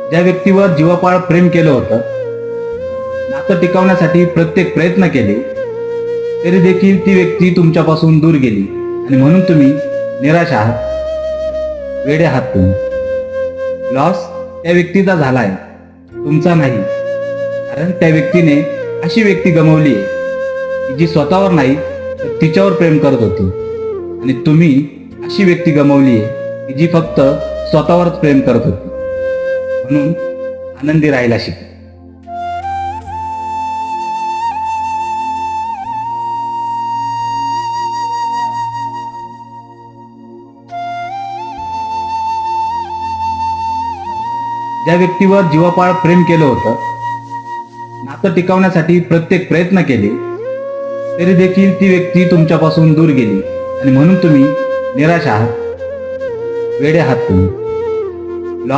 ज्या व्यक्तीवर जीवापाड प्रेम केलं होतं, नातं टिकवण्यासाठी प्रत्येक प्रयत्न केले, तरी देखील ती व्यक्ती तुमच्यापासून दूर गेली आणि म्हणून तुम्ही निराश आहात, वेडे आहात तुम्ही. लॉस त्या व्यक्तीचा झालाय, तुमचा नाही. कारण त्या व्यक्तीने अशी व्यक्ती गमावली आहे की जी स्वतःवर नाही तर तिच्यावर प्रेम करत होती, आणि तुम्ही अशी व्यक्ती गमावली आहे की जी फक्त स्वतःवरच प्रेम करत होती. म्हणून आनंदी राहायला शिका. ज्या व्यक्तीवर जीवापाड प्रेम केलं होतं, नातं टिकवण्यासाठी प्रत्येक प्रयत्न केले, तरी देखील ती व्यक्ती तुमच्यापासून दूर गेली आणि म्हणून तुम्ही निराश आहात, वेडे आहात तुम्ही.